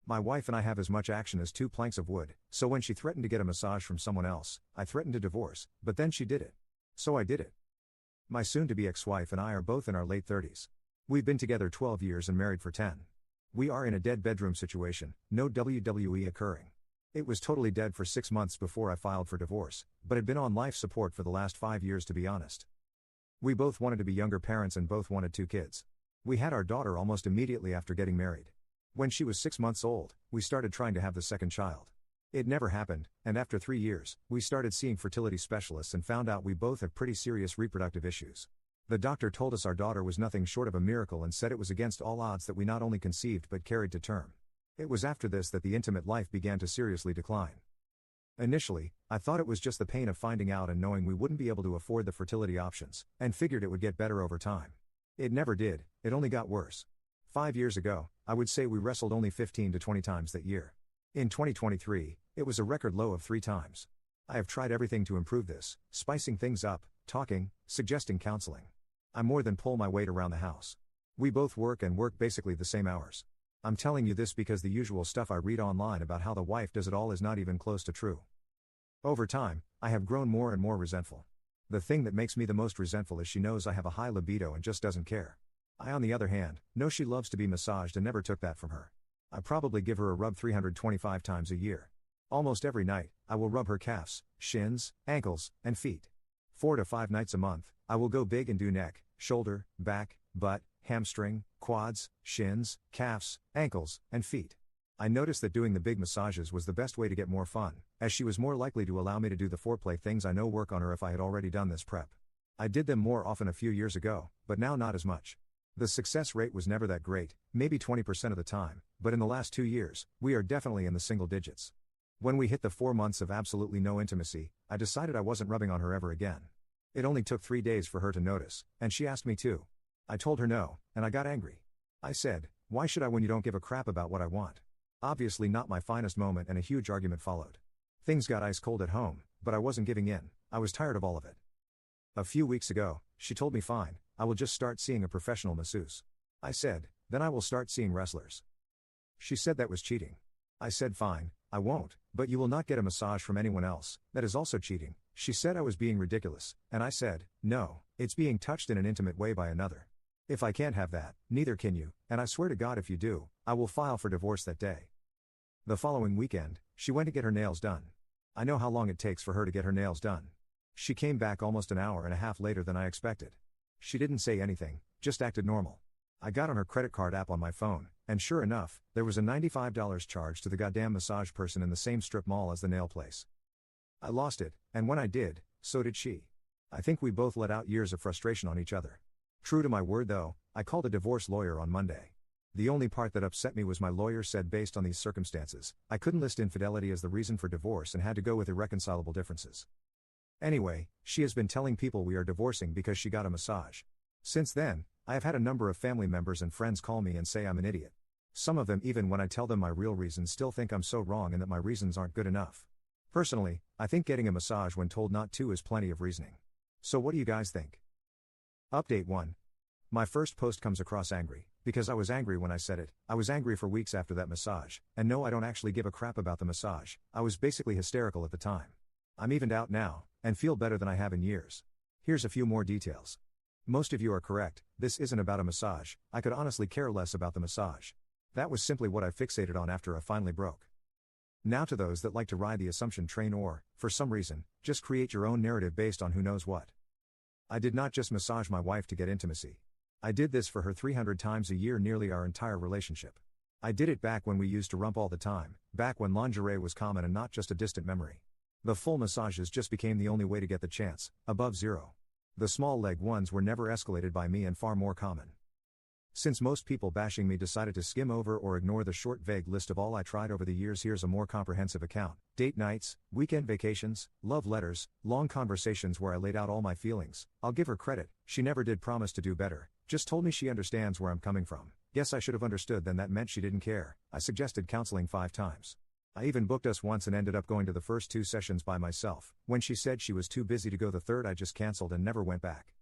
My wife and I have as much action as two planks of wood, so when she threatened to get a massage from someone else, I threatened to divorce, but then she did it. So I did it. My soon-to-be ex-wife and I are both in our late 30s. We've been together 12 years and married for 10. We are in a dead bedroom situation, no WWE occurring. It was totally dead for 6 months before I filed for divorce, but had been on life support for the last 5 years to be honest. We both wanted to be younger parents and both wanted 2 kids. We had our daughter almost immediately after getting married. When she was 6 months old, we started trying to have the second child. It never happened, and after 3 years, we started seeing fertility specialists and found out we both have pretty serious reproductive issues. The doctor told us our daughter was nothing short of a miracle and said it was against all odds that we not only conceived but carried to term. It was after this that the intimate life began to seriously decline. Initially, I thought it was just the pain of finding out and knowing we wouldn't be able to afford the fertility options, and figured it would get better over time. It never did, it only got worse. 5 years ago, I would say we wrestled only 15 to 20 times that year. In 2023, it was a record low of 3 times. I have tried everything to improve this, spicing things up, talking, suggesting counseling. I more than pull my weight around the house. We both work and work basically the same hours. I'm telling you this because the usual stuff I read online about how the wife does it all is not even close to true. Over time, I have grown more and more resentful. The thing that makes me the most resentful is she knows I have a high libido and just doesn't care. I, on the other hand, know she loves to be massaged and never took that from her. I probably give her a rub 325 times a year. Almost every night, I will rub her calves, shins, ankles, and feet. 4 to 5 nights a month, I will go big and do neck, shoulder, back, butt, hamstring, quads, shins, calves, ankles, and feet. I noticed that doing the big massages was the best way to get more fun, as she was more likely to allow me to do the foreplay things I know work on her if I had already done this prep. I did them more often a few years ago, but now not as much. The success rate was never that great, maybe 20% of the time, but in the last 2 years, we are definitely in the single digits. When we hit the 4 months of absolutely no intimacy, I decided I wasn't rubbing on her ever again. It only took 3 days for her to notice, and she asked me to. I told her no, and I got angry. I said, "Why should I when you don't give a crap about what I want?" Obviously not my finest moment, and a huge argument followed. Things got ice cold at home, but I wasn't giving in. I was tired of all of it. A few weeks ago, she told me fine, I will just start seeing a professional masseuse. I said, then I will start seeing wrestlers. She said that was cheating. I said fine, I won't, but you will not get a massage from anyone else, that is also cheating. She said I was being ridiculous, and I said, no, it's being touched in an intimate way by another. If I can't have that, neither can you, and I swear to God if you do, I will file for divorce that day. The following weekend, she went to get her nails done. I know how long it takes for her to get her nails done. She came back almost an hour and a half later than I expected. She didn't say anything, just acted normal. I got on her credit card app on my phone, and sure enough, there was a $95 charge to the goddamn massage person in the same strip mall as the nail place. I lost it, and when I did, so did she. I think we both let out years of frustration on each other. True to my word though, I called a divorce lawyer on Monday. The only part that upset me was my lawyer said based on these circumstances, I couldn't list infidelity as the reason for divorce and had to go with irreconcilable differences. Anyway, she has been telling people we are divorcing because she got a massage. Since then, I have had a number of family members and friends call me and say I'm an idiot. Some of them, even when I tell them my real reasons, still think I'm so wrong and that my reasons aren't good enough. Personally, I think getting a massage when told not to is plenty of reasoning. So what do you guys think? Update 1. My first post comes across angry, because I was angry when I said it. I was angry for weeks after that massage, and no, I don't actually give a crap about the massage. I was basically hysterical at the time. I'm evened out now, and feel better than I have in years. Here's a few more details. Most of you are correct, this isn't about a massage. I could honestly care less about the massage. That was simply what I fixated on after I finally broke. Now to those that like to ride the assumption train or, for some reason, just create your own narrative based on who knows what. I did not just massage my wife to get intimacy. I did this for her 300 times a year, nearly our entire relationship. I did it back when we used to rump all the time, back when lingerie was common and not just a distant memory. The full massages just became the only way to get the chance, above zero. The small leg ones were never escalated by me and far more common. Since most people bashing me decided to skim over or ignore the short vague list of all I tried over the years, here's a more comprehensive account. Date nights, weekend vacations, love letters, long conversations where I laid out all my feelings. I'll give her credit, she never did promise to do better, just told me she understands where I'm coming from. Guess I should have understood then that meant she didn't care. I suggested counseling 5 times. I even booked us once and ended up going to the first 2 sessions by myself. When she said she was too busy to go the third, I just canceled and never went back.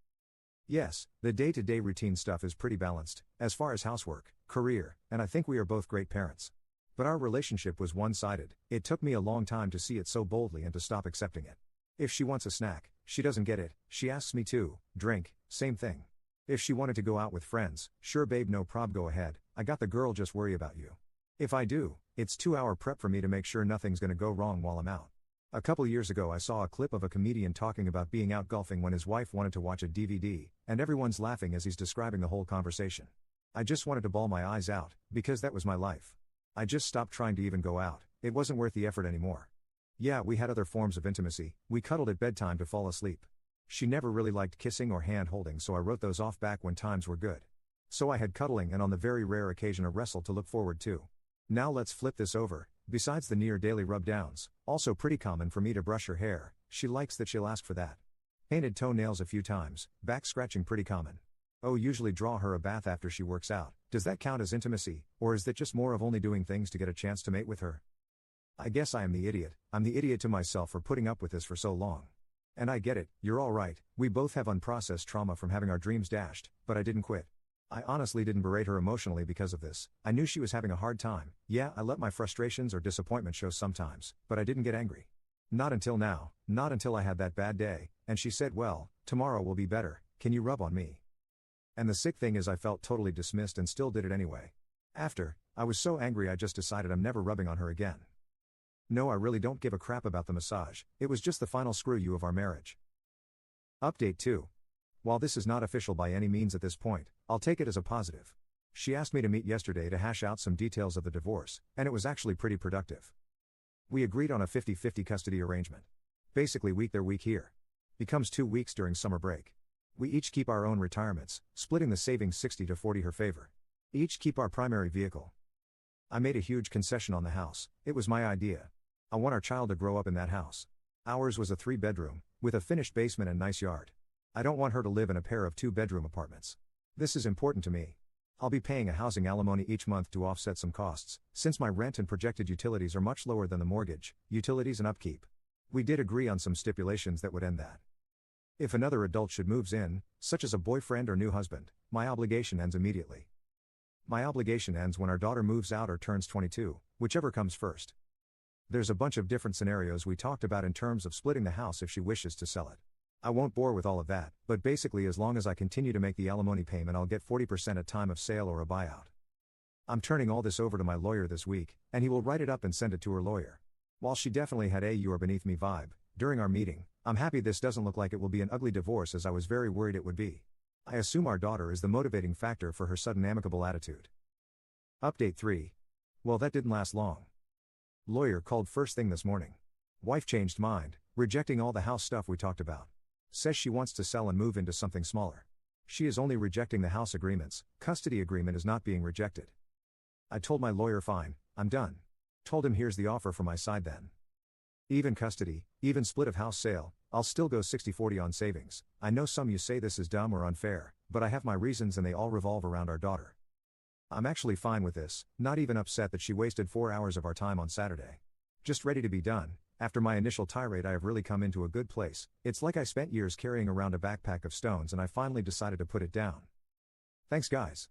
Yes, the day-to-day routine stuff is pretty balanced, as far as housework, career, and I think we are both great parents. But our relationship was one-sided. It took me a long time to see it so boldly and to stop accepting it. If she wants a snack, she doesn't get it, she asks me to. Drink, same thing. If she wanted to go out with friends, sure babe, no prob, go ahead, I got the girl, just worry about you. If I do, it's 2-hour prep for me to make sure nothing's gonna go wrong while I'm out. A couple years ago I saw a clip of a comedian talking about being out golfing when his wife wanted to watch a DVD, and everyone's laughing as he's describing the whole conversation. I just wanted to bawl my eyes out, because that was my life. I just stopped trying to even go out, it wasn't worth the effort anymore. Yeah, we had other forms of intimacy, we cuddled at bedtime to fall asleep. She never really liked kissing or hand holding, so I wrote those off back when times were good. So I had cuddling and on the very rare occasion a wrestle to look forward to. Now let's flip this over. Besides the near daily rub downs, also pretty common for me to brush her hair, she likes that, she'll ask for that. Painted toenails a few times, back scratching pretty common. Oh, usually draw her a bath after she works out. Does that count as intimacy, or is that just more of only doing things to get a chance to mate with her? I guess I am the idiot. I'm the idiot to myself for putting up with this for so long. And I get it, you're all right, we both have unprocessed trauma from having our dreams dashed, but I didn't quit. I honestly didn't berate her emotionally because of this. I knew she was having a hard time. Yeah, I let my frustrations or disappointment show sometimes, but I didn't get angry. Not until now, not until I had that bad day, and she said, well, tomorrow will be better, can you rub on me? And the sick thing is I felt totally dismissed and still did it anyway. After, I was so angry I just decided I'm never rubbing on her again. No, I really don't give a crap about the massage, it was just the final screw you of our marriage. Update 2. While this is not official by any means at this point, I'll take it as a positive. She asked me to meet yesterday to hash out some details of the divorce, and it was actually pretty productive. We agreed on a 50-50 custody arrangement. Basically week there, week here. Becomes 2 weeks during summer break. We each keep our own retirements, splitting the savings 60-40 her favor. Each keep our primary vehicle. I made a huge concession on the house, it was my idea. I want our child to grow up in that house. Ours was a 3-bedroom, with a finished basement and nice yard. I don't want her to live in a pair of 2-bedroom apartments. This is important to me. I'll be paying a housing alimony each month to offset some costs, since my rent and projected utilities are much lower than the mortgage, utilities and upkeep. We did agree on some stipulations that would end that. If another adult should moves in, such as a boyfriend or new husband, my obligation ends immediately. My obligation ends when our daughter moves out or turns 22, whichever comes first. There's a bunch of different scenarios we talked about in terms of splitting the house if she wishes to sell it. I won't bore with all of that, but basically as long as I continue to make the alimony payment I'll get 40% at time of sale or a buyout. I'm turning all this over to my lawyer this week, and he will write it up and send it to her lawyer. While she definitely had a "you are beneath me" vibe during our meeting, I'm happy this doesn't look like it will be an ugly divorce as I was very worried it would be. I assume our daughter is the motivating factor for her sudden amicable attitude. Update 3. Well, that didn't last long. Lawyer called first thing this morning. Wife changed mind, rejecting all the house stuff we talked about. Says she wants to sell and move into something smaller. She is only rejecting the house agreements, custody agreement is not being rejected. I told my lawyer fine, I'm done. Told him here's the offer for my side then. Even custody, even split of house sale, I'll still go 60-40 on savings. I know some you say this is dumb or unfair, but I have my reasons and they all revolve around our daughter. I'm actually fine with this, not even upset that she wasted 4 hours of our time on Saturday. Just ready to be done. After my initial tirade I have really come into a good place. It's like I spent years carrying around a backpack of stones and I finally decided to put it down. Thanks guys.